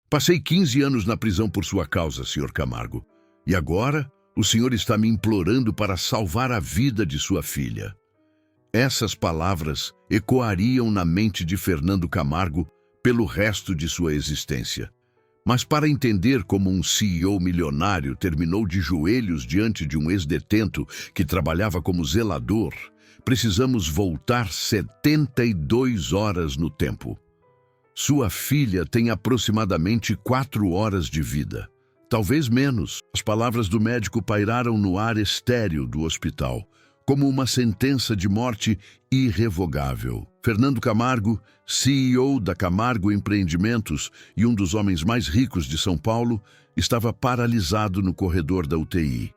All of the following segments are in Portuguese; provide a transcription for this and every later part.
Passei 15 anos na prisão por sua causa, Sr. Camargo. E agora, o senhor está me implorando para salvar a vida de sua filha. Essas palavras ecoariam na mente de Fernando Camargo pelo resto de sua existência. Mas para entender como um CEO milionário terminou de joelhos diante de um ex-detento que trabalhava como zelador, precisamos voltar 72 horas no tempo. Sua filha tem aproximadamente 4 horas de vida. Talvez menos. As palavras do médico pairaram no ar estéril do hospital, como uma sentença de morte irrevogável. Fernando Camargo, CEO da Camargo Empreendimentos e um dos homens mais ricos de São Paulo, estava paralisado no corredor da UTI.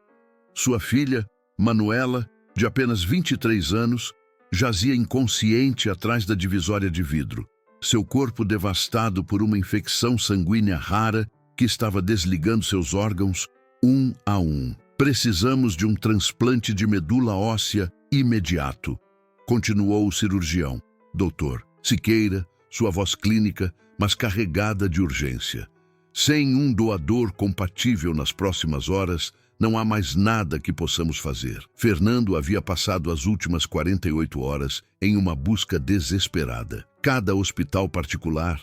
Sua filha, Manuela, de apenas 23 anos, jazia inconsciente atrás da divisória de vidro, seu corpo devastado por uma infecção sanguínea rara que estava desligando seus órgãos um a um. Precisamos de um transplante de medula óssea imediato, continuou o cirurgião. Doutor Siqueira, sua voz clínica, mas carregada de urgência. Sem um doador compatível nas próximas horas, não há mais nada que possamos fazer. Fernando havia passado as últimas 48 horas em uma busca desesperada. Cada hospital particular,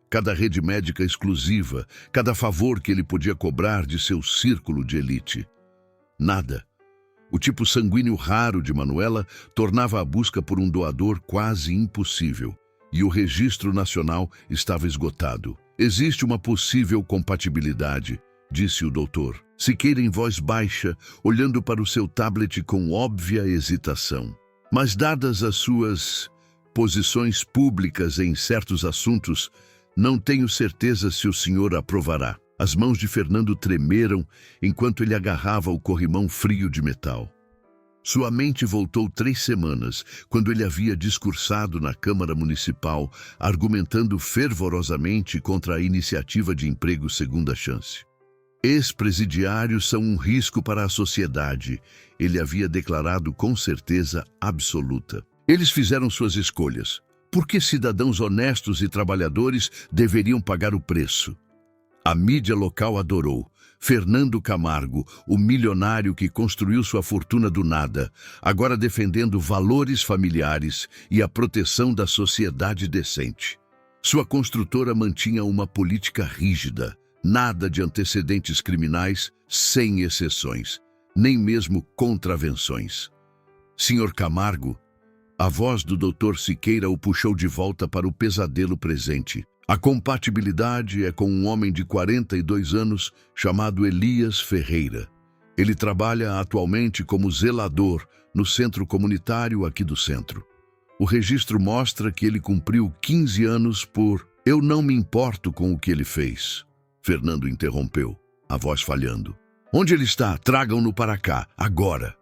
cada rede médica exclusiva, cada favor que ele podia cobrar de seu círculo de elite. Nada. O tipo sanguíneo raro de Manuela tornava a busca por um doador quase impossível, e o registro nacional estava esgotado. Existe uma possível compatibilidade, disse o doutor Siqueira em voz baixa, olhando para o seu tablet com óbvia hesitação. Mas dadas as suas posições públicas em certos assuntos, não tenho certeza se o senhor aprovará. As mãos de Fernando tremeram enquanto ele agarrava o corrimão frio de metal. Sua mente voltou 3 semanas, quando ele havia discursado na Câmara Municipal, argumentando fervorosamente contra a iniciativa de emprego segunda chance. Ex-presidiários são um risco para a sociedade, ele havia declarado com certeza absoluta. Eles fizeram suas escolhas. Por que cidadãos honestos e trabalhadores deveriam pagar o preço? A mídia local adorou. Fernando Camargo, o milionário que construiu sua fortuna do nada, agora defendendo valores familiares e a proteção da sociedade decente. Sua construtora mantinha uma política rígida, nada de antecedentes criminais, sem exceções, nem mesmo contravenções. Senhor Camargo, a voz do Dr. Siqueira o puxou de volta para o pesadelo presente. A compatibilidade é com um homem de 42 anos chamado Elias Ferreira. Ele trabalha atualmente como zelador no centro comunitário aqui do centro. O registro mostra que ele cumpriu 15 anos por... Eu não me importo com o que ele fez. Fernando interrompeu, a voz falhando. Onde ele está? Tragam-no para cá, agora.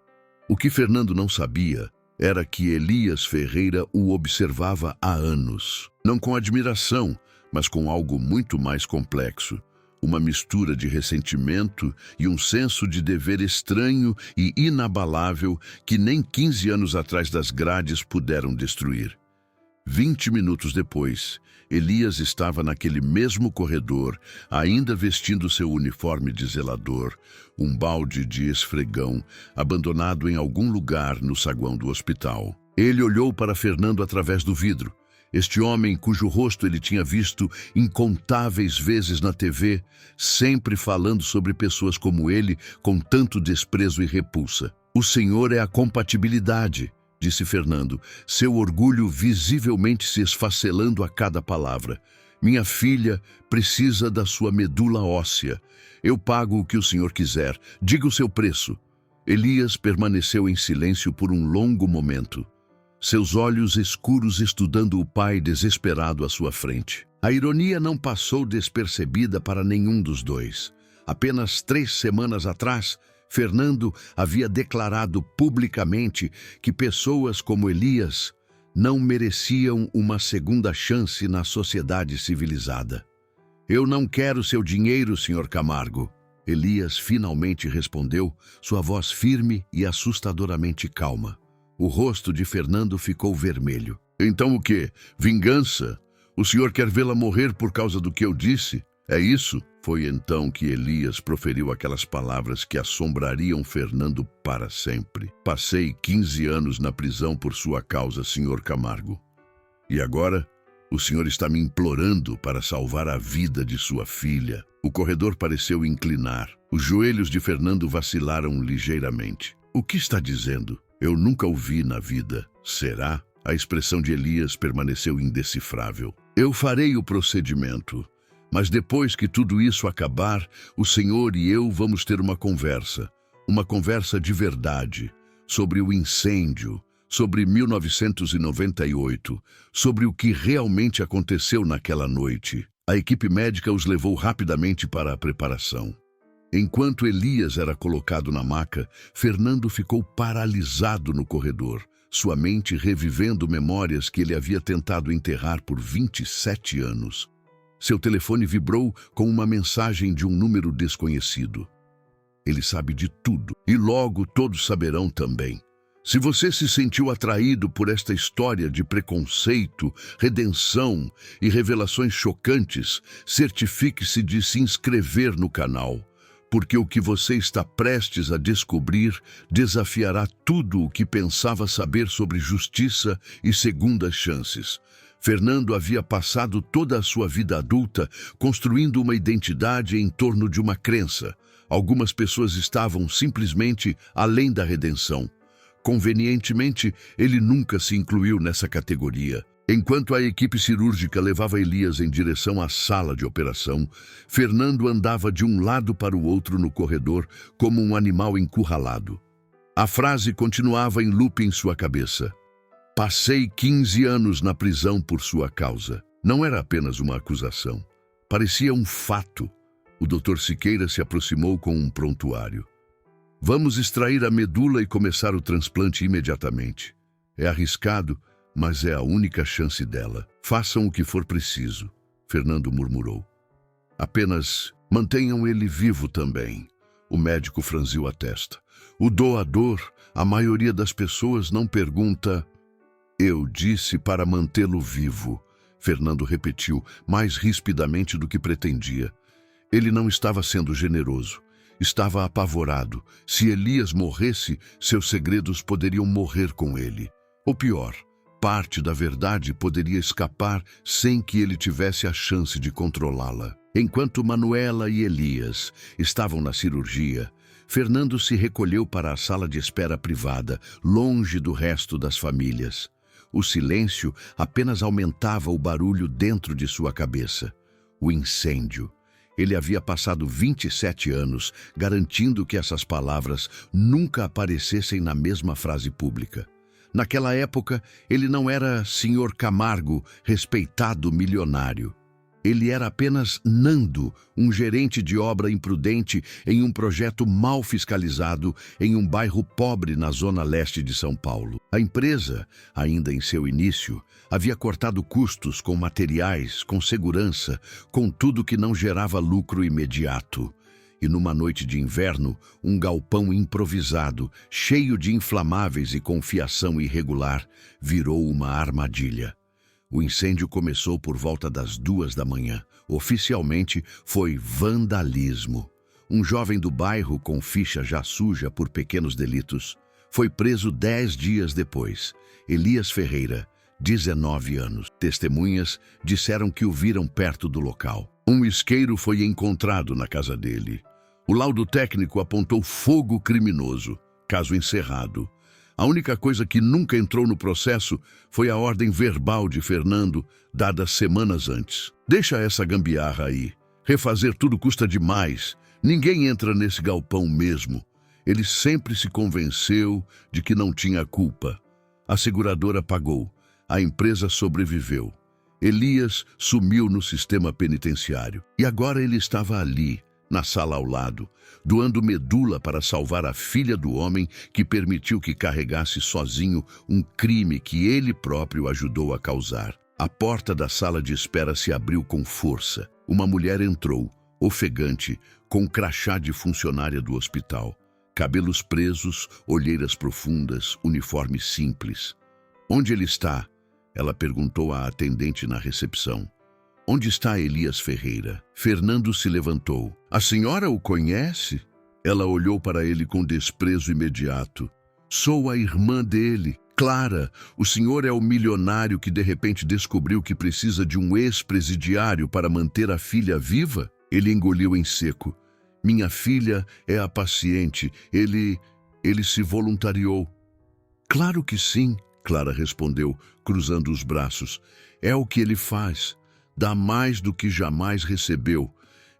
O que Fernando não sabia era que Elias Ferreira o observava há anos. Não com admiração, mas com algo muito mais complexo. Uma mistura de ressentimento e um senso de dever estranho e inabalável que nem 15 anos atrás das grades puderam destruir. 20 minutos depois, Elias estava naquele mesmo corredor, ainda vestindo seu uniforme de zelador, um balde de esfregão, abandonado em algum lugar no saguão do hospital. Ele olhou para Fernando através do vidro. Este homem, cujo rosto ele tinha visto incontáveis vezes na TV, sempre falando sobre pessoas como ele, com tanto desprezo e repulsa. O senhor é a compatibilidade, disse Fernando, seu orgulho visivelmente se esfacelando a cada palavra. Minha filha precisa da sua medula óssea. Eu pago o que o senhor quiser. Diga o seu preço. Elias permaneceu em silêncio por um longo momento, seus olhos escuros estudando o pai desesperado à sua frente. A ironia não passou despercebida para nenhum dos dois. Apenas 3 semanas atrás, Fernando havia declarado publicamente que pessoas como Elias não mereciam uma segunda chance na sociedade civilizada. Eu não quero seu dinheiro, Sr. Camargo. Elias finalmente respondeu, sua voz firme e assustadoramente calma. O rosto de Fernando ficou vermelho. Então o quê? Vingança? O senhor quer vê-la morrer por causa do que eu disse? É isso? Foi então que Elias proferiu aquelas palavras que assombrariam Fernando para sempre. Passei 15 anos na prisão por sua causa, Sr. Camargo. E agora, o senhor está me implorando para salvar a vida de sua filha. O corredor pareceu inclinar. Os joelhos de Fernando vacilaram ligeiramente. O que está dizendo? Eu nunca o vi na vida. Será? A expressão de Elias permaneceu indecifrável. Eu farei o procedimento. Mas depois que tudo isso acabar, o senhor e eu vamos ter uma conversa de verdade, sobre o incêndio, sobre 1998, sobre o que realmente aconteceu naquela noite. A equipe médica os levou rapidamente para a preparação. Enquanto Elias era colocado na maca, Fernando ficou paralisado no corredor, sua mente revivendo memórias que ele havia tentado enterrar por 27 anos. Seu telefone vibrou com uma mensagem de um número desconhecido. Ele sabe de tudo, e logo todos saberão também. Se você se sentiu atraído por esta história de preconceito, redenção e revelações chocantes, certifique-se de se inscrever no canal, porque o que você está prestes a descobrir desafiará tudo o que pensava saber sobre justiça e segundas chances. Fernando havia passado toda a sua vida adulta construindo uma identidade em torno de uma crença. Algumas pessoas estavam simplesmente além da redenção. Convenientemente, ele nunca se incluiu nessa categoria. Enquanto a equipe cirúrgica levava Elias em direção à sala de operação, Fernando andava de um lado para o outro no corredor como um animal encurralado. A frase continuava em loop em sua cabeça. Passei 15 anos na prisão por sua causa. Não era apenas uma acusação. Parecia um fato. O Dr. Siqueira se aproximou com um prontuário. Vamos extrair a medula e começar o transplante imediatamente. É arriscado, mas é a única chance dela. Façam o que for preciso, Fernando murmurou. Apenas mantenham ele vivo também. O médico franziu a testa. O doador, a maioria das pessoas não pergunta... Eu disse para mantê-lo vivo, Fernando repetiu, mais rispidamente do que pretendia. Ele não estava sendo generoso. Estava apavorado. Se Elias morresse, seus segredos poderiam morrer com ele. Ou pior, parte da verdade poderia escapar sem que ele tivesse a chance de controlá-la. Enquanto Manuela e Elias estavam na cirurgia, Fernando se recolheu para a sala de espera privada, longe do resto das famílias. O silêncio apenas aumentava o barulho dentro de sua cabeça. O incêndio. Ele havia passado 27 anos garantindo que essas palavras nunca aparecessem na mesma frase pública. Naquela época, ele não era Sr. Camargo, respeitado milionário. Ele era apenas Nando, um gerente de obra imprudente em um projeto mal fiscalizado em um bairro pobre na zona leste de São Paulo. A empresa, ainda em seu início, havia cortado custos com materiais, com segurança, com tudo que não gerava lucro imediato. E numa noite de inverno, um galpão improvisado, cheio de inflamáveis e com fiação irregular, virou uma armadilha. O incêndio começou por volta das 2 da manhã. Oficialmente, foi vandalismo. Um jovem do bairro, com ficha já suja por pequenos delitos, foi preso 10 dias depois. Elias Ferreira, 19 anos. Testemunhas disseram que o viram perto do local. Um isqueiro foi encontrado na casa dele. O laudo técnico apontou fogo criminoso, caso encerrado. A única coisa que nunca entrou no processo foi a ordem verbal de Fernando, dada semanas antes. Deixa essa gambiarra aí. Refazer tudo custa demais. Ninguém entra nesse galpão mesmo. Ele sempre se convenceu de que não tinha culpa. A seguradora pagou. A empresa sobreviveu. Elias sumiu no sistema penitenciário. E agora ele estava ali, na sala ao lado, doando medula para salvar a filha do homem que permitiu que carregasse sozinho um crime que ele próprio ajudou a causar. A porta da sala de espera se abriu com força. Uma mulher entrou, ofegante, com um crachá de funcionária do hospital. Cabelos presos, olheiras profundas, uniforme simples. Onde ele está? Ela perguntou à atendente na recepção. onde está Elias Ferreira? Fernando se levantou. A senhora o conhece? Ela olhou para ele com desprezo imediato. Sou a irmã dele. Clara, o senhor é o milionário que de repente descobriu que precisa de um ex-presidiário para manter a filha viva? Ele engoliu em seco. Minha filha é a paciente. Ele se voluntariou. Claro que sim, Clara respondeu, cruzando os braços. É o que ele faz. Dá mais do que jamais recebeu,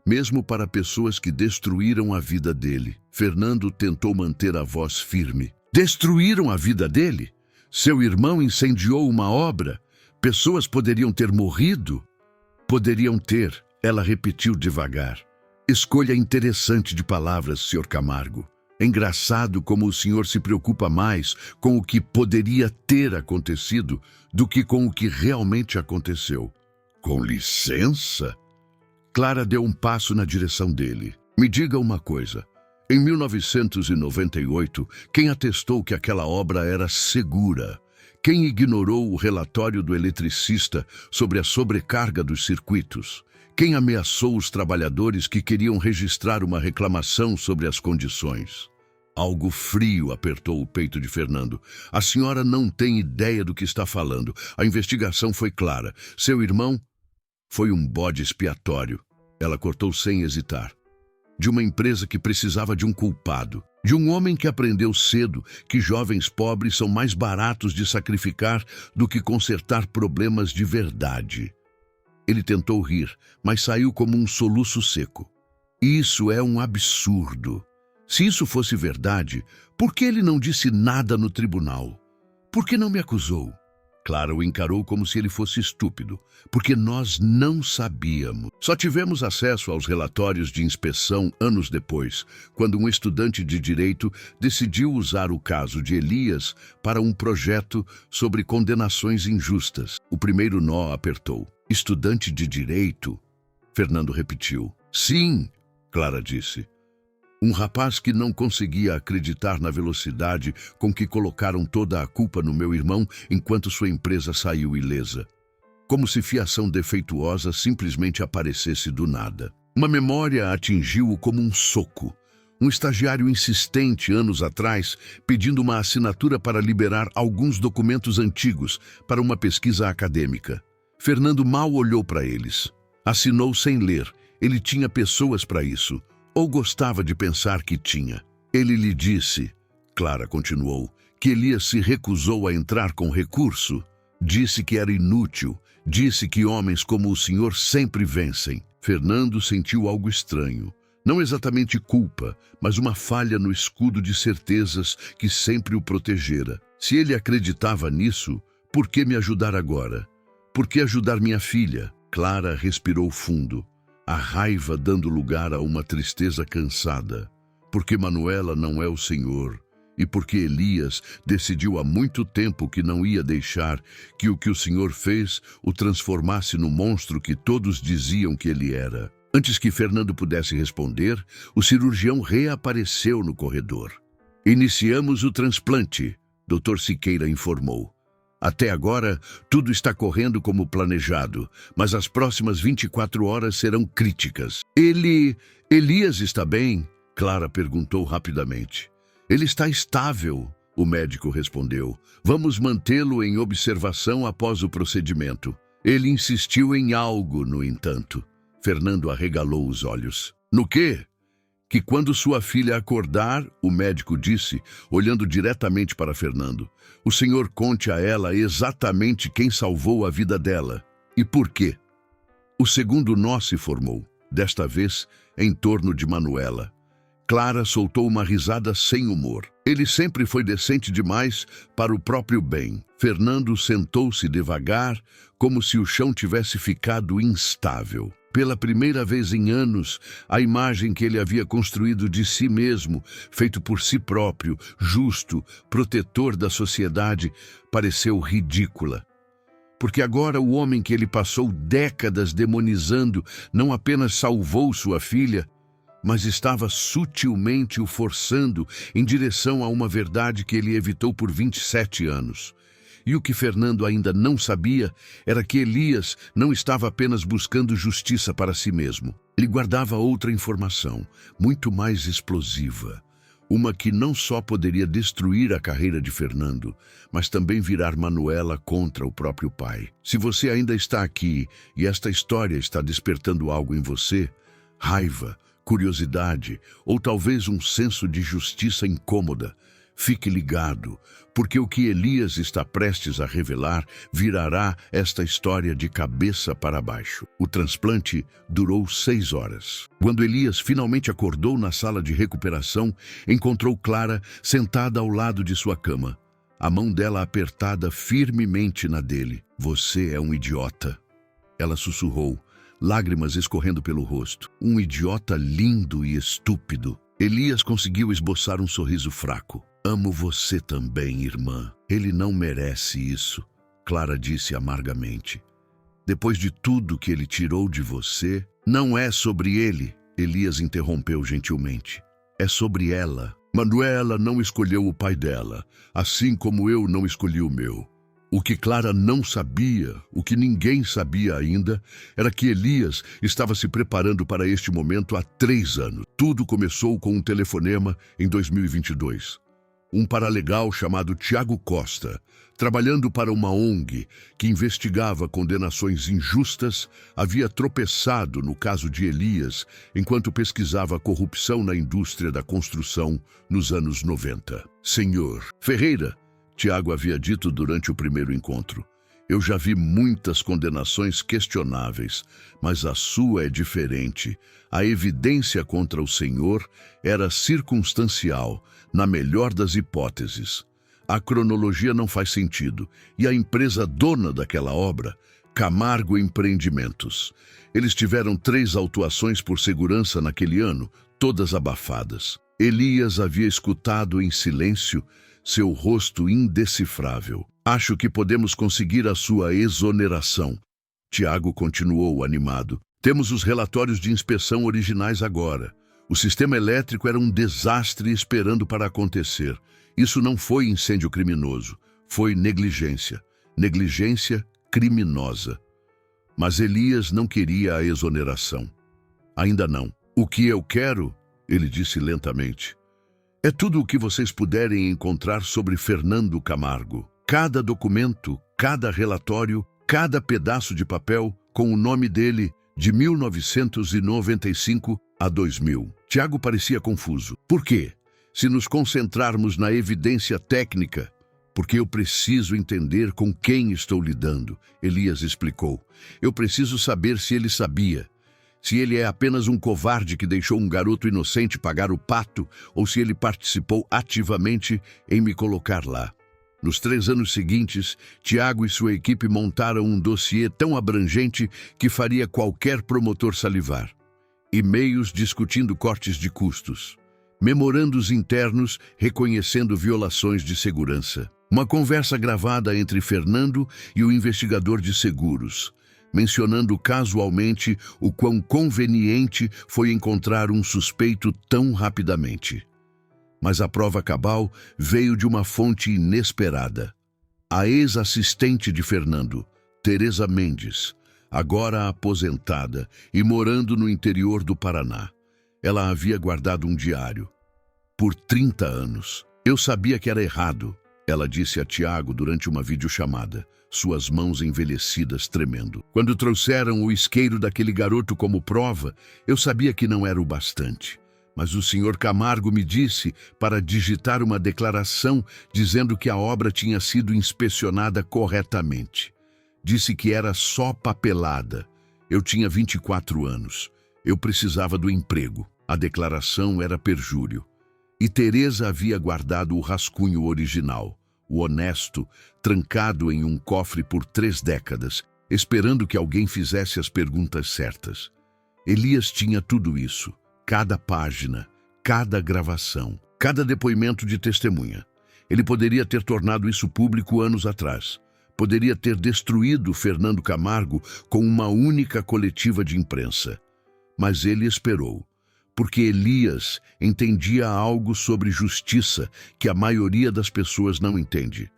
mesmo para pessoas que destruíram a vida dele. Fernando tentou manter a voz firme. Destruíram a vida dele? Seu irmão incendiou uma obra? Pessoas poderiam ter morrido? Poderiam ter, ela repetiu devagar. Escolha interessante de palavras, Sr. Camargo. É engraçado como o senhor se preocupa mais com o que poderia ter acontecido do que com o que realmente aconteceu. Com licença? Clara deu um passo na direção dele. Me diga uma coisa. Em 1998, quem atestou que aquela obra era segura? Quem ignorou o relatório do eletricista sobre a sobrecarga dos circuitos? Quem ameaçou os trabalhadores que queriam registrar uma reclamação sobre as condições? Algo frio apertou o peito de Fernando. A senhora não tem ideia do que está falando. A investigação foi clara. Seu irmão foi um bode expiatório. Ela cortou sem hesitar. De uma empresa que precisava de um culpado. De um homem que aprendeu cedo que jovens pobres são mais baratos de sacrificar do que consertar problemas de verdade. Ele tentou rir, mas saiu como um soluço seco. Isso é um absurdo. Se isso fosse verdade, por que ele não disse nada no tribunal? Por que não me acusou? Clara o encarou como se ele fosse estúpido, porque nós não sabíamos. Só tivemos acesso aos relatórios de inspeção anos depois, quando um estudante de direito decidiu usar o caso de Elias para um projeto sobre condenações injustas. O primeiro nó apertou. Estudante de direito? Fernando repetiu. Sim, Clara disse. Um rapaz que não conseguia acreditar na velocidade com que colocaram toda a culpa no meu irmão enquanto sua empresa saiu ilesa. Como se fiação defeituosa simplesmente aparecesse do nada. Uma memória atingiu-o como um soco. Um estagiário insistente, anos atrás, pedindo uma assinatura para liberar alguns documentos antigos para uma pesquisa acadêmica. Fernando mal olhou para eles. Assinou sem ler. Ele tinha pessoas para isso. Ou gostava de pensar que tinha. Ele lhe disse, Clara continuou, que Elias se recusou a entrar com recurso. Disse que era inútil. Disse que homens como o senhor sempre vencem. Fernando sentiu algo estranho. Não exatamente culpa, mas uma falha no escudo de certezas que sempre o protegera. Se ele acreditava nisso, por que me ajudar agora? Por que ajudar minha filha? Clara respirou fundo. A raiva dando lugar a uma tristeza cansada, porque Manuela não é o Senhor, e porque Elias decidiu há muito tempo que não ia deixar que o Senhor fez o transformasse no monstro que todos diziam que ele era. Antes que Fernando pudesse responder, o cirurgião reapareceu no corredor. Iniciamos o transplante, Dr. Siqueira informou. Até agora, tudo está correndo como planejado, mas as próximas 24 horas serão críticas. Elias está bem? Clara perguntou rapidamente. Ele está estável, o médico respondeu. Vamos mantê-lo em observação após o procedimento. Ele insistiu em algo, no entanto. Fernando arregalou os olhos. No quê? Que quando sua filha acordar, o médico disse, olhando diretamente para Fernando, o senhor conte a ela exatamente quem salvou a vida dela e por quê. O segundo nó se formou, desta vez em torno de Manuela. Clara soltou uma risada sem humor. Ele sempre foi decente demais para o próprio bem. Fernando sentou-se devagar, como se o chão tivesse ficado instável. Pela primeira vez em anos, a imagem que ele havia construído de si mesmo, feito por si próprio, justo, protetor da sociedade, pareceu ridícula. Porque agora o homem que ele passou décadas demonizando não apenas salvou sua filha, mas estava sutilmente o forçando em direção a uma verdade que ele evitou por 27 anos. E o que Fernando ainda não sabia era que Elias não estava apenas buscando justiça para si mesmo. Ele guardava outra informação, muito mais explosiva. Uma que não só poderia destruir a carreira de Fernando, mas também virar Manuela contra o próprio pai. Se você ainda está aqui e esta história está despertando algo em você, raiva, curiosidade ou talvez um senso de justiça incômoda, fique ligado, porque o que Elias está prestes a revelar virará esta história de cabeça para baixo. O transplante durou 6 horas. Quando Elias finalmente acordou na sala de recuperação, encontrou Clara sentada ao lado de sua cama, a mão dela apertada firmemente na dele. "Você é um idiota", ela sussurrou, lágrimas escorrendo pelo rosto. "Um idiota lindo e estúpido." Elias conseguiu esboçar um sorriso fraco. "Amo você também, irmã." "Ele não merece isso", Clara disse amargamente. "Depois de tudo que ele tirou de você." "Não é sobre ele", Elias interrompeu gentilmente. "É sobre ela. Manuela não escolheu o pai dela, assim como eu não escolhi o meu." O que Clara não sabia, o que ninguém sabia ainda, era que Elias estava se preparando para este momento há 3 anos. Tudo começou com um telefonema em 2022. Um paralegal chamado Tiago Costa, trabalhando para uma ONG que investigava condenações injustas, havia tropeçado no caso de Elias enquanto pesquisava a corrupção na indústria da construção nos anos 90. "Senhor Ferreira", Tiago havia dito durante o primeiro encontro, "eu já vi muitas condenações questionáveis, mas a sua é diferente. A evidência contra o senhor era circunstancial, na melhor das hipóteses. A cronologia não faz sentido, e a empresa dona daquela obra, Camargo Empreendimentos. Eles tiveram 3 autuações por segurança naquele ano, todas abafadas." Elias havia escutado em silêncio, seu rosto indecifrável. "Acho que podemos conseguir a sua exoneração." Tiago continuou animado. "Temos os relatórios de inspeção originais agora. O sistema elétrico era um desastre esperando para acontecer. Isso não foi incêndio criminoso, foi negligência. Negligência criminosa." Mas Elias não queria a exoneração. "Ainda não. O que eu quero", ele disse lentamente, "é tudo o que vocês puderem encontrar sobre Fernando Camargo. Cada documento, cada relatório, cada pedaço de papel com o nome dele de 1995 a 2000. Tiago parecia confuso. "Por quê? Se nos concentrarmos na evidência técnica..." "Porque eu preciso entender com quem estou lidando", Elias explicou. "Eu preciso saber se ele sabia. Se ele é apenas um covarde que deixou um garoto inocente pagar o pato, ou se ele participou ativamente em me colocar lá." Nos 3 anos seguintes, Tiago e sua equipe montaram um dossiê tão abrangente que faria qualquer promotor salivar. E-mails discutindo cortes de custos. Memorandos internos reconhecendo violações de segurança. Uma conversa gravada entre Fernando e o investigador de seguros, mencionando casualmente o quão conveniente foi encontrar um suspeito tão rapidamente. Mas a prova cabal veio de uma fonte inesperada. A ex-assistente de Fernando, Teresa Mendes, agora aposentada e morando no interior do Paraná. Ela havia guardado um diário. Por 30 anos. "Eu sabia que era errado", ela disse a Tiago durante uma videochamada, suas mãos envelhecidas tremendo. "Quando trouxeram o isqueiro daquele garoto como prova, eu sabia que não era o bastante. Mas o senhor Camargo me disse para digitar uma declaração dizendo que a obra tinha sido inspecionada corretamente. Disse que era só papelada. Eu tinha 24 anos. Eu precisava do emprego. A declaração era perjúrio. E Teresa havia guardado o rascunho original, o honesto, trancado em um cofre por 3 décadas, esperando que alguém fizesse as perguntas certas. Elias tinha tudo isso. Cada página, cada gravação, cada depoimento de testemunha. Ele poderia ter tornado isso público anos atrás. Poderia ter destruído Fernando Camargo com uma única coletiva de imprensa. Mas ele esperou, porque Elias entendia algo sobre justiça que a maioria das pessoas não entende.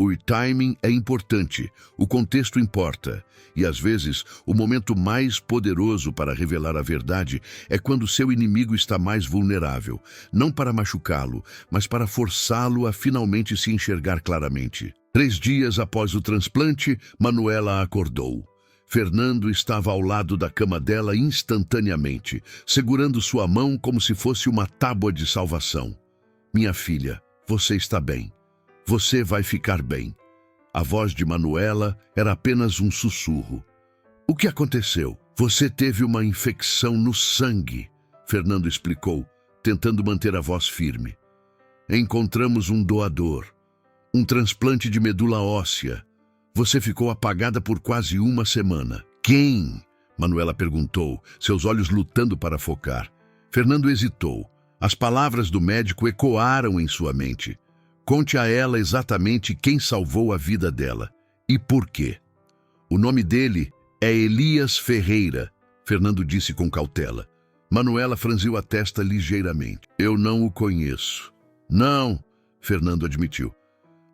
O timing é importante, o contexto importa. E às vezes, o momento mais poderoso para revelar a verdade é quando seu inimigo está mais vulnerável. Não para machucá-lo, mas para forçá-lo a finalmente se enxergar claramente. 3 dias após o transplante, Manuela acordou. Fernando estava ao lado da cama dela instantaneamente, segurando sua mão como se fosse uma tábua de salvação. Minha filha, você está bem. Você vai ficar bem. A voz de Manuela era apenas um sussurro. O que aconteceu? Você teve uma infecção no sangue, Fernando explicou, tentando manter a voz firme. Encontramos um doador. Um transplante de medula óssea. Você ficou apagada por quase 1 semana. Quem? Manuela perguntou, seus olhos lutando para focar. Fernando hesitou. As palavras do médico ecoaram em sua mente. Conte a ela exatamente quem salvou a vida dela e por quê. O nome dele é Elias Ferreira, Fernando disse com cautela. Manuela franziu a testa ligeiramente. Eu não o conheço. Não, Fernando admitiu.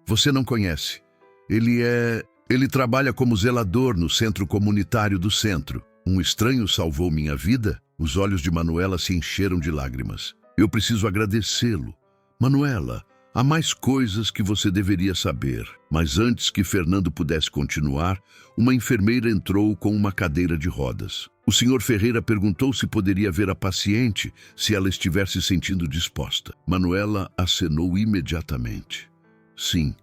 Você não conhece. Ele trabalha como zelador no centro comunitário do centro. Um estranho salvou minha vida? Os olhos de Manuela se encheram de lágrimas. Eu preciso agradecê-lo. Manuela, há mais coisas que você deveria saber. Mas antes que Fernando pudesse continuar, uma enfermeira entrou com uma cadeira de rodas. O senhor Ferreira perguntou se poderia ver a paciente se ela estiver se sentindo disposta. Manuela acenou imediatamente. Sim,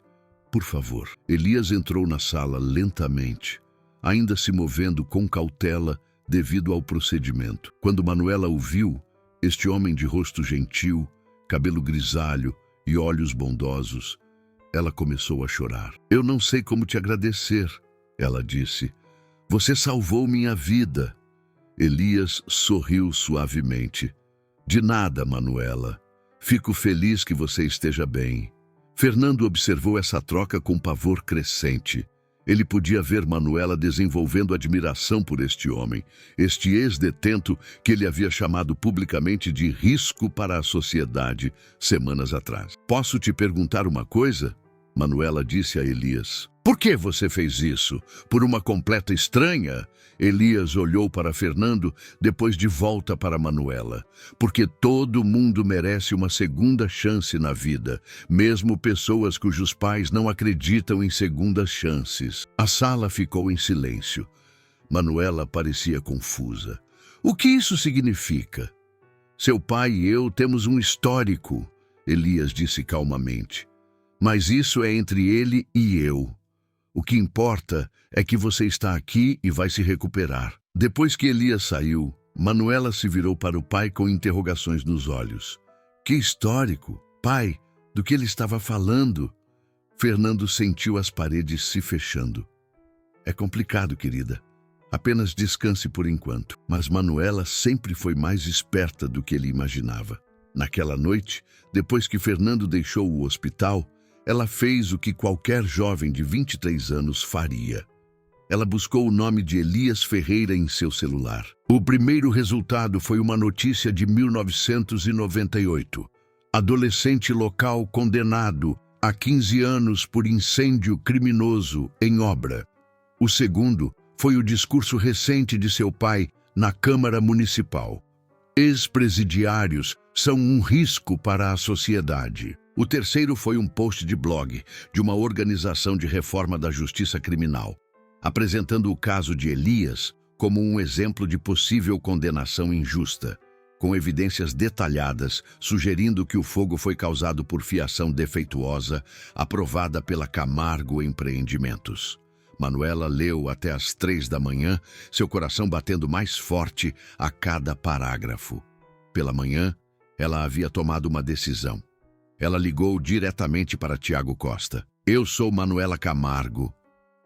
por favor. Elias entrou na sala lentamente, ainda se movendo com cautela devido ao procedimento. Quando Manuela o viu, este homem de rosto gentil, cabelo grisalho e olhos bondosos, ela começou a chorar. Eu não sei como te agradecer, ela disse. Você salvou minha vida. Elias sorriu suavemente. De nada, Manuela. Fico feliz que você esteja bem. Fernando observou essa troca com pavor crescente. Ele podia ver Manuela desenvolvendo admiração por este homem, este ex-detento que ele havia chamado publicamente de risco para a sociedade semanas atrás. Posso te perguntar uma coisa? Manuela disse a Elias. Por que você fez isso? Por uma completa estranha? Elias olhou para Fernando, depois de volta para Manuela. Porque todo mundo merece uma segunda chance na vida, mesmo pessoas cujos pais não acreditam em segundas chances. A sala ficou em silêncio. Manuela parecia confusa. O que isso significa? Seu pai e eu temos um histórico, Elias disse calmamente. Mas isso é entre ele e eu. O que importa é que você está aqui e vai se recuperar. Depois que Elias saiu, Manuela se virou para o pai com interrogações nos olhos. Que histórico? Pai, do que ele estava falando? Fernando sentiu as paredes se fechando. É complicado, querida. Apenas descanse por enquanto. Mas Manuela sempre foi mais esperta do que ele imaginava. Naquela noite, depois que Fernando deixou o hospital, ela fez o que qualquer jovem de 23 anos faria. Ela buscou o nome de Elias Ferreira em seu celular. O primeiro resultado foi uma notícia de 1998. Adolescente local condenado a 15 anos por incêndio criminoso em obra. O segundo foi o discurso recente de seu pai na Câmara Municipal. Ex-presidiários são um risco para a sociedade. O terceiro foi um post de blog de uma organização de reforma da justiça criminal, apresentando o caso de Elias como um exemplo de possível condenação injusta, com evidências detalhadas sugerindo que o fogo foi causado por fiação defeituosa aprovada pela Camargo Empreendimentos. Manuela leu até às 3 da manhã, seu coração batendo mais forte a cada parágrafo. Pela manhã, ela havia tomado uma decisão. Ela ligou diretamente para Tiago Costa. Eu sou Manuela Camargo,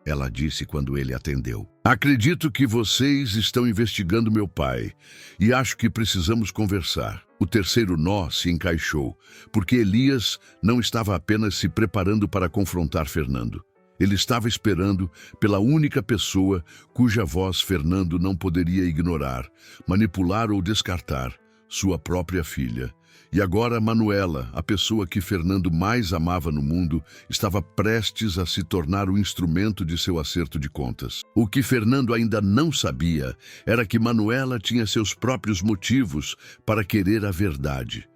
ela disse quando ele atendeu. Acredito que vocês estão investigando meu pai e acho que precisamos conversar. O terceiro nó se encaixou, porque Elias não estava apenas se preparando para confrontar Fernando. Ele estava esperando pela única pessoa cuja voz Fernando não poderia ignorar, manipular ou descartar, sua própria filha. E agora Manuela, a pessoa que Fernando mais amava no mundo, estava prestes a se tornar o instrumento de seu acerto de contas. O que Fernando ainda não sabia era que Manuela tinha seus próprios motivos para querer a verdade.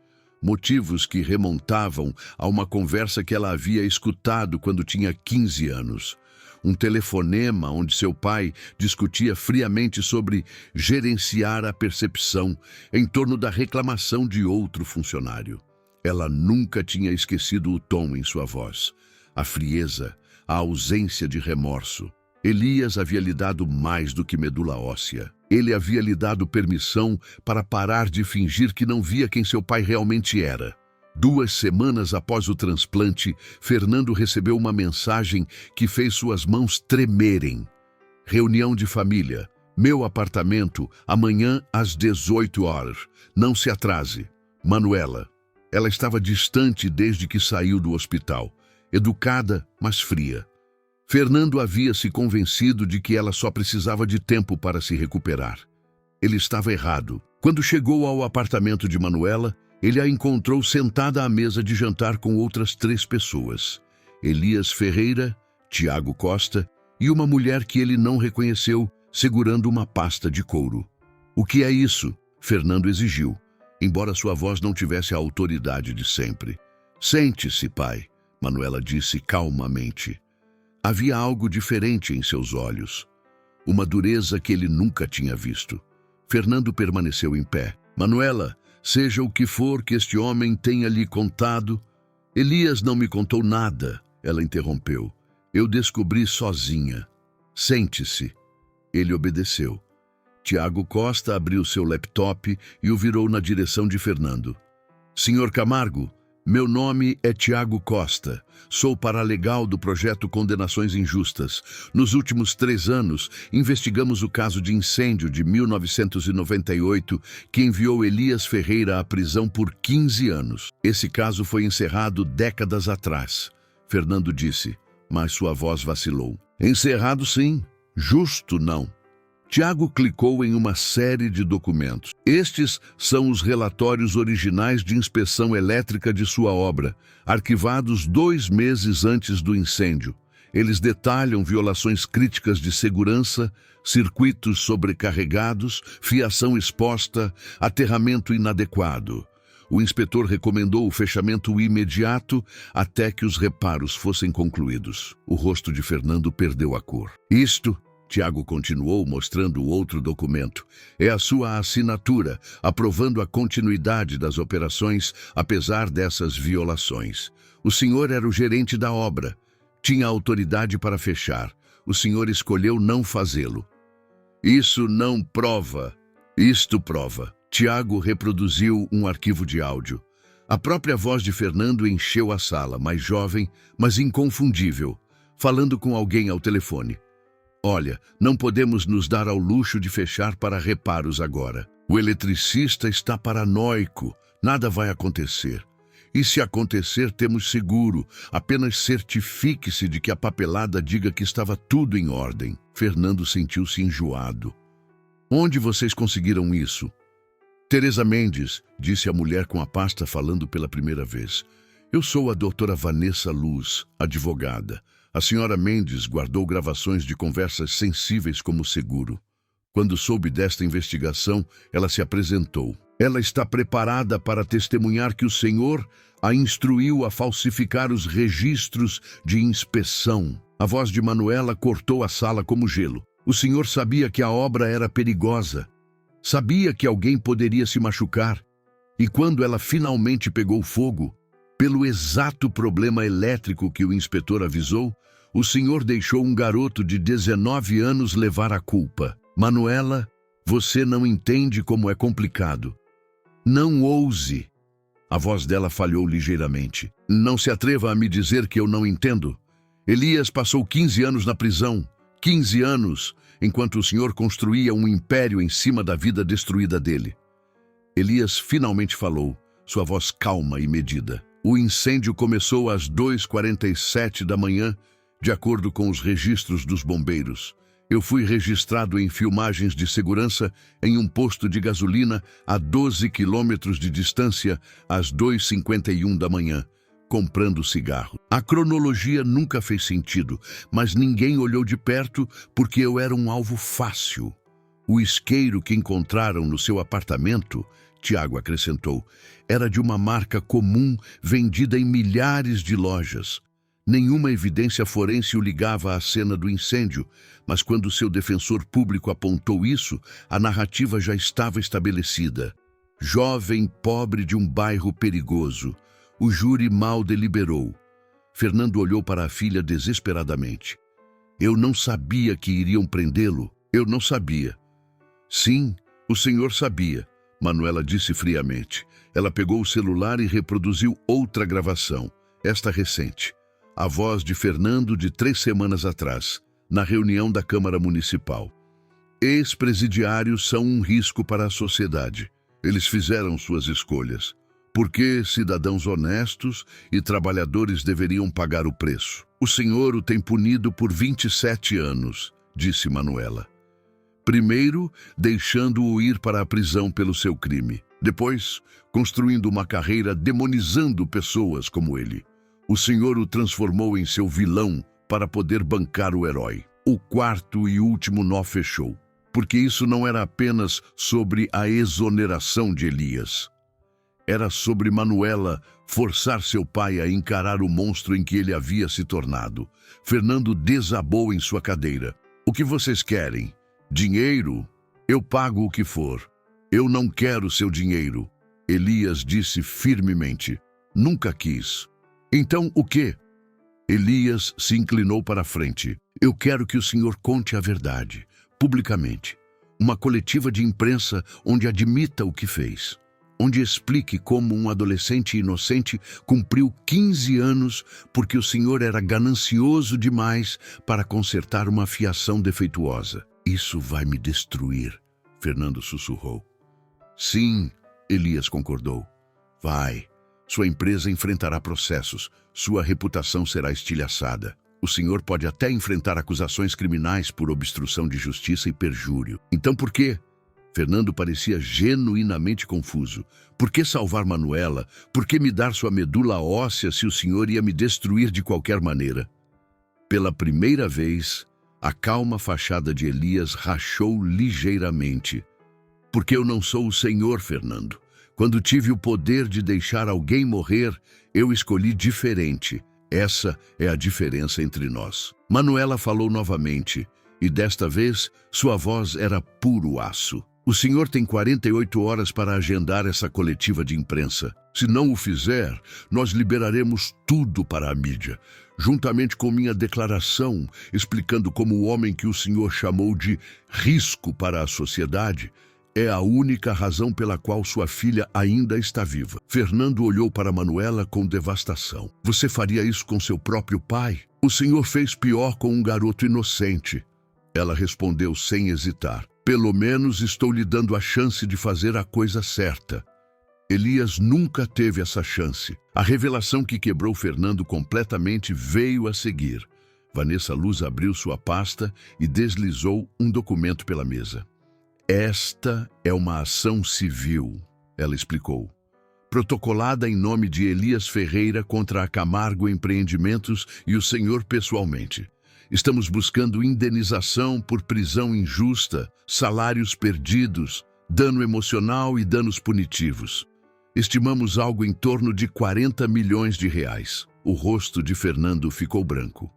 Motivos que remontavam a uma conversa que ela havia escutado quando tinha 15 anos. Um telefonema onde seu pai discutia friamente sobre gerenciar a percepção em torno da reclamação de outro funcionário. Ela nunca tinha esquecido o tom em sua voz, a frieza, a ausência de remorso. Elias havia lhe dado mais do que medula óssea. Ele havia lhe dado permissão para parar de fingir que não via quem seu pai realmente era. 2 semanas após o transplante, Fernando recebeu uma mensagem que fez suas mãos tremerem. Reunião de família. Meu apartamento, amanhã às 18 horas. Não se atrase. Manuela. Ela estava distante desde que saiu do hospital. Educada, mas fria. Fernando havia se convencido de que ela só precisava de tempo para se recuperar. Ele estava errado. Quando chegou ao apartamento de Manuela, ele a encontrou sentada à mesa de jantar com outras 3 pessoas. Elias Ferreira, Tiago Costa e uma mulher que ele não reconheceu, segurando uma pasta de couro. "O que é isso?" Fernando exigiu, embora sua voz não tivesse a autoridade de sempre. "Sente-se, pai", Manuela disse calmamente. Havia algo diferente em seus olhos, uma dureza que ele nunca tinha visto. Fernando permaneceu em pé. "Manuela, seja o que for que este homem tenha lhe contado..." "Elias não me contou nada", ela interrompeu. "Eu descobri sozinha. Sente-se." Ele obedeceu. Tiago Costa abriu seu laptop e o virou na direção de Fernando. "Senhor Camargo, meu nome é Tiago Costa. Sou paralegal do projeto Condenações Injustas. Nos últimos 3 anos, investigamos o caso de incêndio de 1998 que enviou Elias Ferreira à prisão por 15 anos. Esse caso foi encerrado décadas atrás", Fernando disse, mas sua voz vacilou. "Encerrado sim, justo não." Tiago clicou em uma série de documentos. Estes são os relatórios originais de inspeção elétrica de sua obra, arquivados 2 meses antes do incêndio. Eles detalham violações críticas de segurança, circuitos sobrecarregados, fiação exposta, aterramento inadequado. O inspetor recomendou o fechamento imediato até que os reparos fossem concluídos. O rosto de Fernando perdeu a cor. "Isto", Tiago continuou mostrando o outro documento, "é a sua assinatura, aprovando a continuidade das operações, apesar dessas violações. O senhor era o gerente da obra. Tinha autoridade para fechar. O senhor escolheu não fazê-lo." "Isso não prova." "Isto prova." Tiago reproduziu um arquivo de áudio. A própria voz de Fernando encheu a sala, mais jovem, mas inconfundível, falando com alguém ao telefone. "Olha, não podemos nos dar ao luxo de fechar para reparos agora. O eletricista está paranoico. Nada vai acontecer. E se acontecer, temos seguro. Apenas certifique-se de que a papelada diga que estava tudo em ordem." Fernando sentiu-se enjoado. "Onde vocês conseguiram isso?" "Teresa Mendes", disse a mulher com a pasta falando pela primeira vez. "Eu sou a doutora Vanessa Luz, advogada. A senhora Mendes guardou gravações de conversas sensíveis como seguro. Quando soube desta investigação, ela se apresentou. Ela está preparada para testemunhar que o senhor a instruiu a falsificar os registros de inspeção." A voz de Manuela cortou a sala como gelo. "O senhor sabia que a obra era perigosa. Sabia que alguém poderia se machucar. E quando ela finalmente pegou fogo, pelo exato problema elétrico que o inspetor avisou, o senhor deixou um garoto de 19 anos levar a culpa. Manuela, você não entende como é complicado. Não ouse." A voz dela falhou ligeiramente. "Não se atreva a me dizer que eu não entendo. Elias passou 15 anos na prisão. 15 anos, enquanto o senhor construía um império em cima da vida destruída dele." Elias finalmente falou, sua voz calma e medida. "O incêndio começou às 2h47 da manhã, de acordo com os registros dos bombeiros. Eu fui registrado em filmagens de segurança em um posto de gasolina a 12 quilômetros de distância às 2h51 da manhã, comprando cigarro. A cronologia nunca fez sentido, mas ninguém olhou de perto porque eu era um alvo fácil. O isqueiro que encontraram no seu apartamento, Tiago acrescentou, era de uma marca comum vendida em milhares de lojas. Nenhuma evidência forense o ligava à cena do incêndio, mas quando seu defensor público apontou isso, a narrativa já estava estabelecida. Jovem pobre de um bairro perigoso. O júri mal deliberou. Fernando olhou para a filha desesperadamente. Eu não sabia que iriam prendê-lo. Eu não sabia. Sim, o senhor sabia, Manuela disse friamente. Ela pegou o celular e reproduziu outra gravação, esta recente. A voz de Fernando de 3 semanas atrás, na reunião da Câmara Municipal. Ex-presidiários são um risco para a sociedade. Eles fizeram suas escolhas. Por que cidadãos honestos e trabalhadores deveriam pagar o preço? O senhor o tem punido por 27 anos, disse Manuela. Primeiro, deixando-o ir para a prisão pelo seu crime. Depois, construindo uma carreira demonizando pessoas como ele. O senhor o transformou em seu vilão para poder bancar o herói. O quarto e último nó fechou, porque isso não era apenas sobre a exoneração de Elias. Era sobre Manuela forçar seu pai a encarar o monstro em que ele havia se tornado. Fernando desabou em sua cadeira. O que vocês querem? Dinheiro? Eu pago o que for. Eu não quero seu dinheiro. Elias disse firmemente. Nunca quis. Então, o quê? Elias se inclinou para a frente. Eu quero que o senhor conte a verdade, publicamente. Uma coletiva de imprensa onde admita o que fez. Onde explique como um adolescente inocente cumpriu 15 anos porque o senhor era ganancioso demais para consertar uma fiação defeituosa. Isso vai me destruir, Fernando sussurrou. Sim, Elias concordou. Vai. Sua empresa enfrentará processos, sua reputação será estilhaçada. O senhor pode até enfrentar acusações criminais por obstrução de justiça e perjúrio. Então por quê? Fernando parecia genuinamente confuso. Por que salvar Manuela? Por que me dar sua medula óssea se o senhor ia me destruir de qualquer maneira? Pela primeira vez, a calma fachada de Elias rachou ligeiramente. Porque eu não sou o senhor, Fernando. Quando tive o poder de deixar alguém morrer, eu escolhi diferente. Essa é a diferença entre nós. Manuela falou novamente, e desta vez sua voz era puro aço. O senhor tem 48 horas para agendar essa coletiva de imprensa. Se não o fizer, nós liberaremos tudo para a mídia, juntamente com minha declaração, explicando como o homem que o senhor chamou de risco para a sociedade é a única razão pela qual sua filha ainda está viva. Fernando olhou para Manuela com devastação. Você faria isso com seu próprio pai? O senhor fez pior com um garoto inocente. Ela respondeu sem hesitar. Pelo menos estou lhe dando a chance de fazer a coisa certa. Elias nunca teve essa chance. A revelação que quebrou Fernando completamente veio a seguir. Vanessa Luz abriu sua pasta e deslizou um documento pela mesa. Esta é uma ação civil, ela explicou. Protocolada em nome de Elias Ferreira contra a Camargo Empreendimentos e o senhor pessoalmente. Estamos buscando indenização por prisão injusta, salários perdidos, dano emocional e danos punitivos. Estimamos algo em torno de 40 milhões de reais. O rosto de Fernando ficou branco.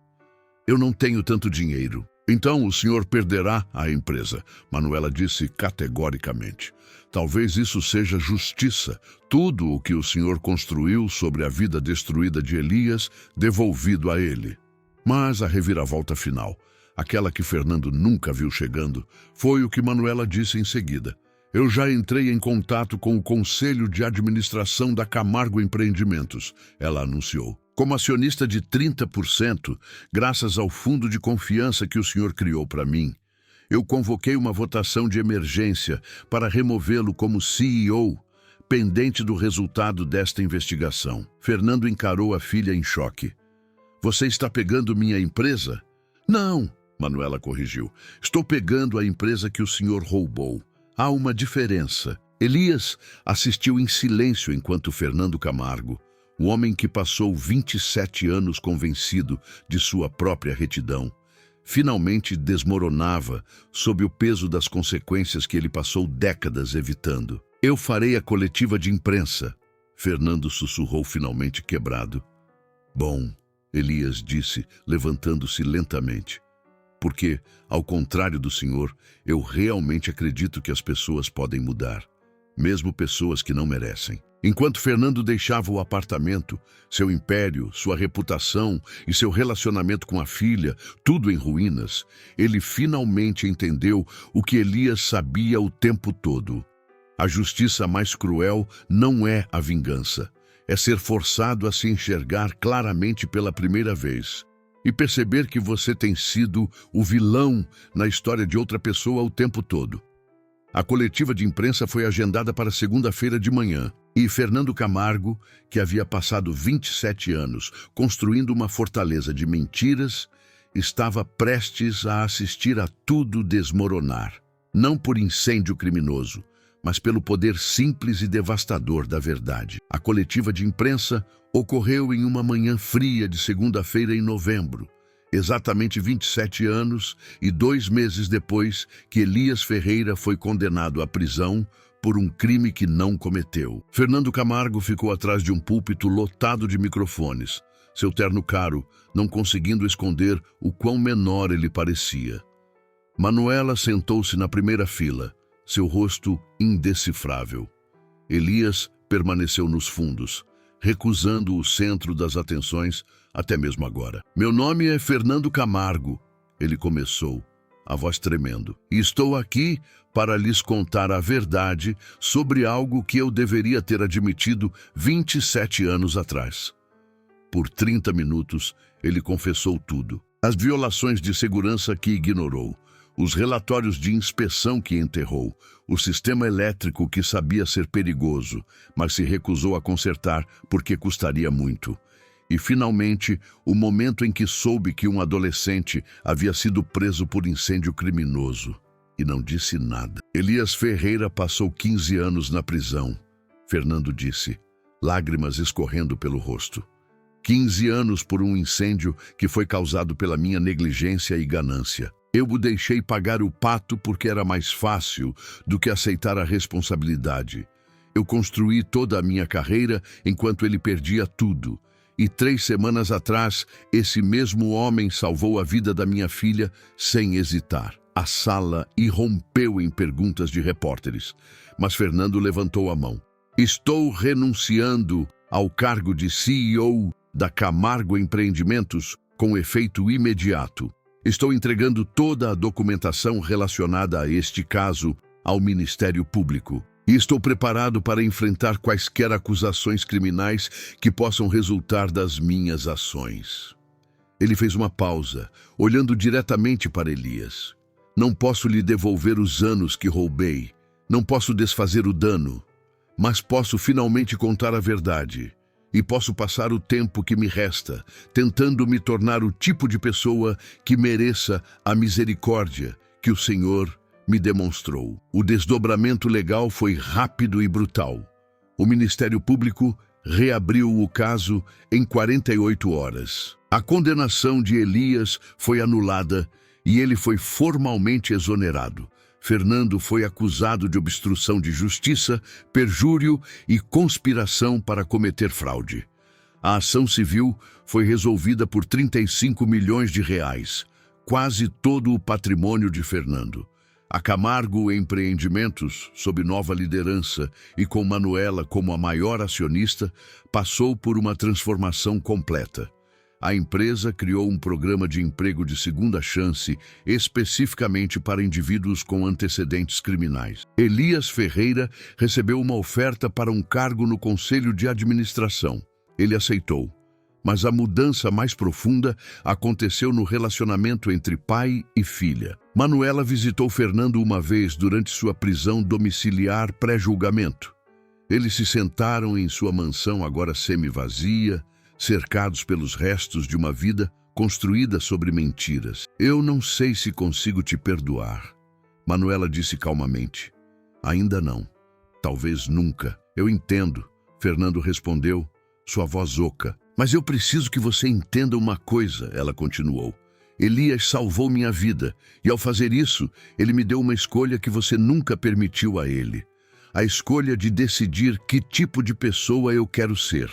Eu não tenho tanto dinheiro. Então o senhor perderá a empresa, Manuela disse categoricamente. Talvez isso seja justiça. Tudo o que o senhor construiu sobre a vida destruída de Elias, devolvido a ele. Mas a reviravolta final, aquela que Fernando nunca viu chegando, foi o que Manuela disse em seguida. Eu já entrei em contato com o Conselho de Administração da Camargo Empreendimentos, ela anunciou. Como acionista de 30%, graças ao fundo de confiança que o senhor criou para mim, eu convoquei uma votação de emergência para removê-lo como CEO, pendente do resultado desta investigação. Fernando encarou a filha em choque. Você está pegando minha empresa? Não, Manuela corrigiu. Estou pegando a empresa que o senhor roubou. Há uma diferença. Elias assistiu em silêncio enquanto Fernando Camargo, o homem que passou 27 anos convencido de sua própria retidão, finalmente desmoronava sob o peso das consequências que ele passou décadas evitando. Eu farei a coletiva de imprensa, Fernando sussurrou finalmente quebrado. Bom, Elias disse, levantando-se lentamente. Porque, ao contrário do senhor, eu realmente acredito que as pessoas podem mudar, mesmo pessoas que não merecem. Enquanto Fernando deixava o apartamento, seu império, sua reputação e seu relacionamento com a filha, tudo em ruínas, ele finalmente entendeu o que Elias sabia o tempo todo. A justiça mais cruel não é a vingança, é ser forçado a se enxergar claramente pela primeira vez e perceber que você tem sido o vilão na história de outra pessoa o tempo todo. A coletiva de imprensa foi agendada para segunda-feira de manhã e Fernando Camargo, que havia passado 27 anos construindo uma fortaleza de mentiras, estava prestes a assistir a tudo desmoronar. Não por incêndio criminoso, mas pelo poder simples e devastador da verdade. A coletiva de imprensa ocorreu em uma manhã fria de segunda-feira em novembro, exatamente 27 anos e 2 meses depois que Elias Ferreira foi condenado à prisão por um crime que não cometeu. Fernando Camargo ficou atrás de um púlpito lotado de microfones, seu terno caro, não conseguindo esconder o quão menor ele parecia. Manuela sentou-se na primeira fila, seu rosto indecifrável. Elias permaneceu nos fundos, recusando o centro das atenções até mesmo agora. Meu nome é Fernando Camargo, ele começou, a voz tremendo. E estou aqui para lhes contar a verdade sobre algo que eu deveria ter admitido 27 anos atrás. Por 30 minutos, ele confessou tudo. As violações de segurança que ignorou, os relatórios de inspeção que enterrou, o sistema elétrico que sabia ser perigoso, mas se recusou a consertar porque custaria muito. E, finalmente, o momento em que soube que um adolescente havia sido preso por incêndio criminoso. E não disse nada. Elias Ferreira passou 15 anos na prisão, Fernando disse, lágrimas escorrendo pelo rosto. 15 anos por um incêndio que foi causado pela minha negligência e ganância. Eu o deixei pagar o pato porque era mais fácil do que aceitar a responsabilidade. Eu construí toda a minha carreira enquanto ele perdia tudo. E 3 semanas atrás, esse mesmo homem salvou a vida da minha filha sem hesitar. A sala irrompeu em perguntas de repórteres, mas Fernando levantou a mão. Estou renunciando ao cargo de CEO da Camargo Empreendimentos com efeito imediato. Estou entregando toda a documentação relacionada a este caso ao Ministério Público. E estou preparado para enfrentar quaisquer acusações criminais que possam resultar das minhas ações. Ele fez uma pausa, olhando diretamente para Elias. Não posso lhe devolver os anos que roubei. Não posso desfazer o dano. Mas posso finalmente contar a verdade. E posso passar o tempo que me resta, tentando me tornar o tipo de pessoa que mereça a misericórdia que o Senhor me demonstrou. O desdobramento legal foi rápido e brutal. O Ministério Público reabriu o caso em 48 horas. A condenação de Elias foi anulada e ele foi formalmente exonerado. Fernando foi acusado de obstrução de justiça, perjúrio e conspiração para cometer fraude. A ação civil foi resolvida por 35 milhões de reais, quase todo o patrimônio de Fernando. A Camargo Empreendimentos, sob nova liderança e com Manuela como a maior acionista, passou por uma transformação completa. A empresa criou um programa de emprego de segunda chance especificamente para indivíduos com antecedentes criminais. Elias Ferreira recebeu uma oferta para um cargo no Conselho de Administração. Ele aceitou, mas a mudança mais profunda aconteceu no relacionamento entre pai e filha. Manuela visitou Fernando uma vez durante sua prisão domiciliar pré-julgamento. Eles se sentaram em sua mansão agora semi-vazia, cercados pelos restos de uma vida construída sobre mentiras. Eu não sei se consigo te perdoar, Manuela disse calmamente. Ainda não. Talvez nunca. Eu entendo, Fernando respondeu, sua voz oca. Mas eu preciso que você entenda uma coisa, ela continuou. Elias salvou minha vida, e ao fazer isso, ele me deu uma escolha que você nunca permitiu a ele. A escolha de decidir que tipo de pessoa eu quero ser.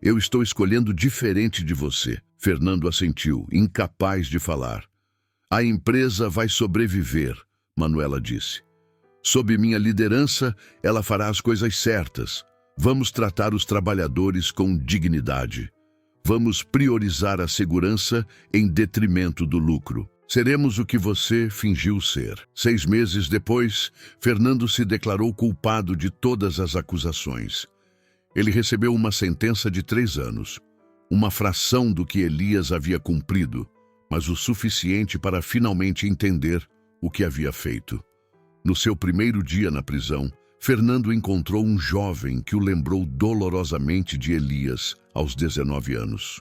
Eu estou escolhendo diferente de você. Fernando assentiu, incapaz de falar. A empresa vai sobreviver, Manuela disse. Sob minha liderança, ela fará as coisas certas. Vamos tratar os trabalhadores com dignidade. Vamos priorizar a segurança em detrimento do lucro. Seremos o que você fingiu ser. 6 meses depois, Fernando se declarou culpado de todas as acusações. Ele recebeu uma sentença de 3 anos, uma fração do que Elias havia cumprido, mas o suficiente para finalmente entender o que havia feito. No seu primeiro dia na prisão, Fernando encontrou um jovem que o lembrou dolorosamente de Elias aos 19 anos.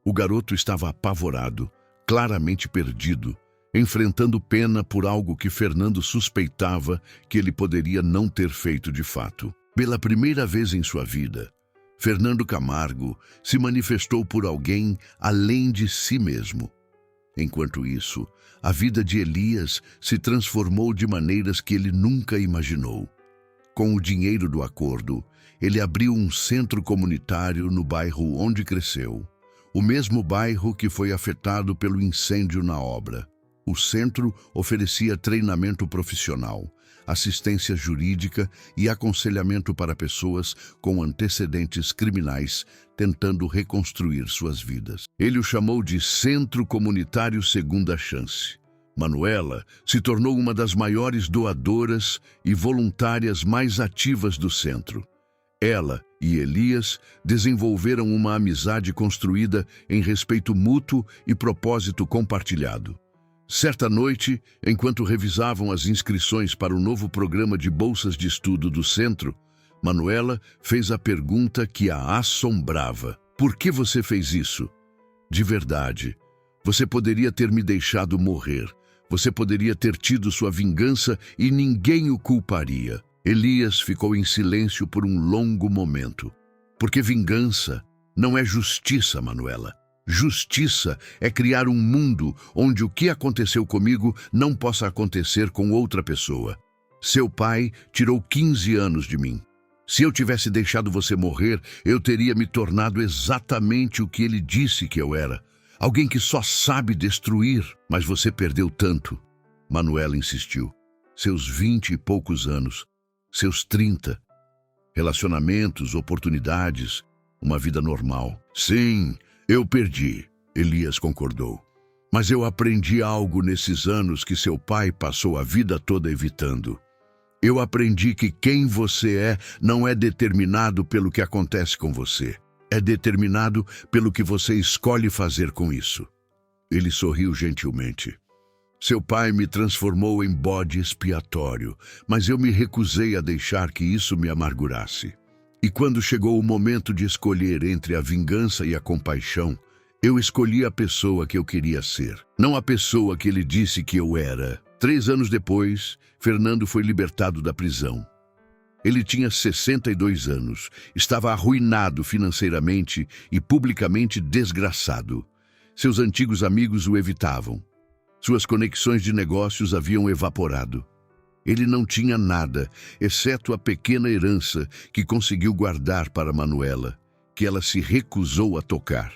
O garoto estava apavorado, claramente perdido, enfrentando pena por algo que Fernando suspeitava que ele poderia não ter feito de fato. Pela primeira vez em sua vida, Fernando Camargo se manifestou por alguém além de si mesmo. Enquanto isso, a vida de Elias se transformou de maneiras que ele nunca imaginou. Com o dinheiro do acordo, ele abriu um centro comunitário no bairro onde cresceu, o mesmo bairro que foi afetado pelo incêndio na obra. O centro oferecia treinamento profissional, assistência jurídica e aconselhamento para pessoas com antecedentes criminais tentando reconstruir suas vidas. Ele o chamou de Centro Comunitário Segunda Chance. Manuela se tornou uma das maiores doadoras e voluntárias mais ativas do centro. Ela e Elias desenvolveram uma amizade construída em respeito mútuo e propósito compartilhado. Certa noite, enquanto revisavam as inscrições para o novo programa de bolsas de estudo do centro, Manuela fez a pergunta que a assombrava. Por que você fez isso? De verdade, você poderia ter me deixado morrer. Você poderia ter tido sua vingança e ninguém o culparia. Elias ficou em silêncio por um longo momento. Porque vingança não é justiça, Manuela. Justiça é criar um mundo onde o que aconteceu comigo não possa acontecer com outra pessoa. Seu pai tirou 15 anos de mim. Se eu tivesse deixado você morrer, eu teria me tornado exatamente o que ele disse que eu era. Alguém que só sabe destruir, mas você perdeu tanto. Manuela insistiu. Seus 20 e poucos anos, seus 30. Relacionamentos, oportunidades, uma vida normal. Sim, eu perdi, Elias concordou. Mas eu aprendi algo nesses anos que seu pai passou a vida toda evitando. Eu aprendi que quem você é não é determinado pelo que acontece com você. É determinado pelo que você escolhe fazer com isso. Ele sorriu gentilmente. Seu pai me transformou em bode expiatório, mas eu me recusei a deixar que isso me amargurasse. E quando chegou o momento de escolher entre a vingança e a compaixão, eu escolhi a pessoa que eu queria ser, não a pessoa que ele disse que eu era. 3 anos depois, Fernando foi libertado da prisão. Ele tinha 62 anos, estava arruinado financeiramente e publicamente desgraçado. Seus antigos amigos o evitavam. Suas conexões de negócios haviam evaporado. Ele não tinha nada, exceto a pequena herança que conseguiu guardar para Manuela, que ela se recusou a tocar.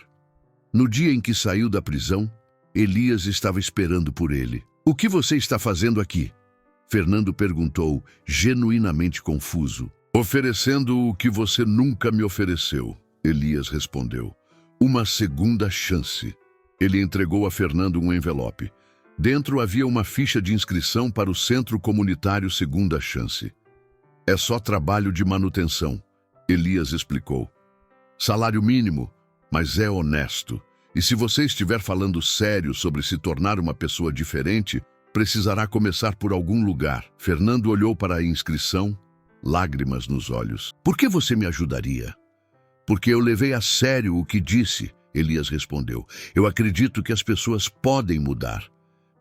No dia em que saiu da prisão, Elias estava esperando por ele. "O que você está fazendo aqui?" Fernando perguntou, genuinamente confuso. "Oferecendo o que você nunca me ofereceu", Elias respondeu. "Uma segunda chance." Ele entregou a Fernando um envelope. Dentro havia uma ficha de inscrição para o Centro Comunitário Segunda Chance. "É só trabalho de manutenção", Elias explicou. "Salário mínimo, mas é honesto. E se você estiver falando sério sobre se tornar uma pessoa diferente, precisará começar por algum lugar." Fernando olhou para a inscrição, lágrimas nos olhos. "Por que você me ajudaria?" "Porque eu levei a sério o que disse", Elias respondeu. Eu acredito que as pessoas podem mudar.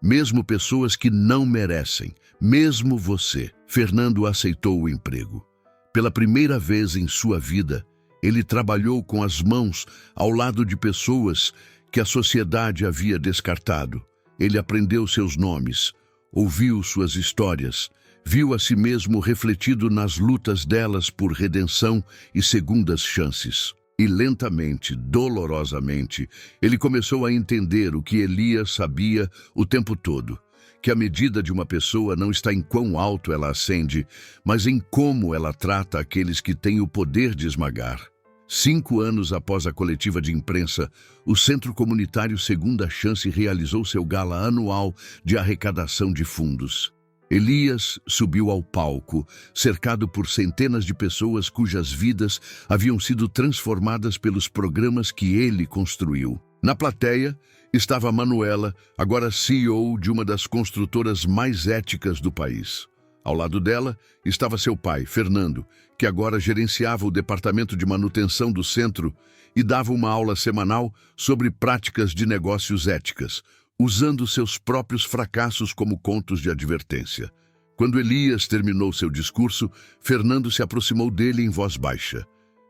Mesmo pessoas que não merecem. Mesmo você. Fernando aceitou o emprego. Pela primeira vez em sua vida, ele trabalhou com as mãos ao lado de pessoas que a sociedade havia descartado. Ele aprendeu seus nomes, ouviu suas histórias, viu a si mesmo refletido nas lutas delas por redenção e segundas chances. E lentamente, dolorosamente, ele começou a entender o que Elias sabia o tempo todo, que a medida de uma pessoa não está em quão alto ela ascende, mas em como ela trata aqueles que têm o poder de esmagar. 5 anos após a coletiva de imprensa, o Centro Comunitário Segunda Chance realizou seu gala anual de arrecadação de fundos. Elias subiu ao palco, cercado por centenas de pessoas cujas vidas haviam sido transformadas pelos programas que ele construiu. Na plateia estava Manuela, agora CEO de uma das construtoras mais éticas do país. Ao lado dela estava seu pai, Fernando, que agora gerenciava o departamento de manutenção do centro e dava uma aula semanal sobre práticas de negócios éticas, usando seus próprios fracassos como contos de advertência. Quando Elias terminou seu discurso, Fernando se aproximou dele em voz baixa.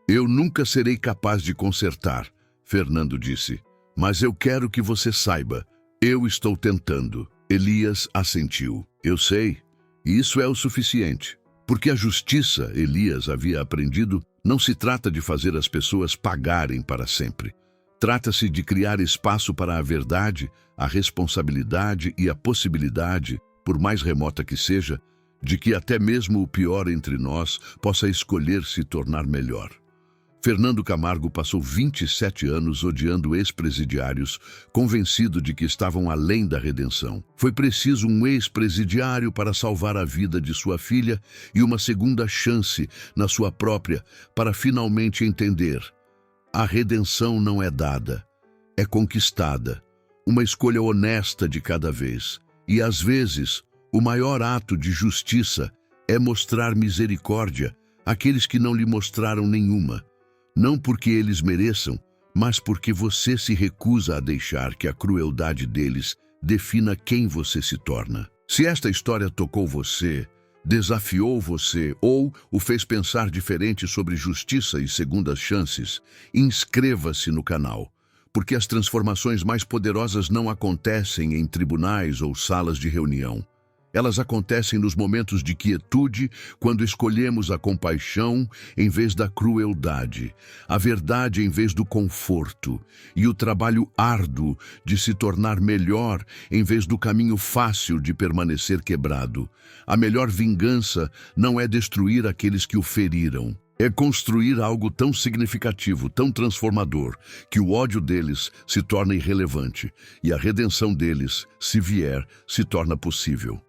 Eu nunca serei capaz de consertar, Fernando disse, mas eu quero que você saiba, eu estou tentando. Elias assentiu. Eu sei, e isso é o suficiente. Porque a justiça, Elias havia aprendido, não se trata de fazer as pessoas pagarem para sempre. Trata-se de criar espaço para a verdade, a responsabilidade e a possibilidade, por mais remota que seja, de que até mesmo o pior entre nós possa escolher se tornar melhor. Fernando Camargo passou 27 anos odiando ex-presidiários, convencido de que estavam além da redenção. Foi preciso um ex-presidiário para salvar a vida de sua filha e uma segunda chance na sua própria para finalmente entender. A redenção não é dada, é conquistada. Uma escolha honesta de cada vez. E às vezes, o maior ato de justiça é mostrar misericórdia àqueles que não lhe mostraram nenhuma. Não porque eles mereçam, mas porque você se recusa a deixar que a crueldade deles defina quem você se torna. Se esta história tocou você, desafiou você ou o fez pensar diferente sobre justiça e segundas chances, inscreva-se no canal, porque as transformações mais poderosas não acontecem em tribunais ou salas de reunião. Elas acontecem nos momentos de quietude, quando escolhemos a compaixão em vez da crueldade, a verdade em vez do conforto, e o trabalho árduo de se tornar melhor em vez do caminho fácil de permanecer quebrado. A melhor vingança não é destruir aqueles que o feriram. É construir algo tão significativo, tão transformador, que o ódio deles se torna irrelevante e a redenção deles, se vier, se torna possível.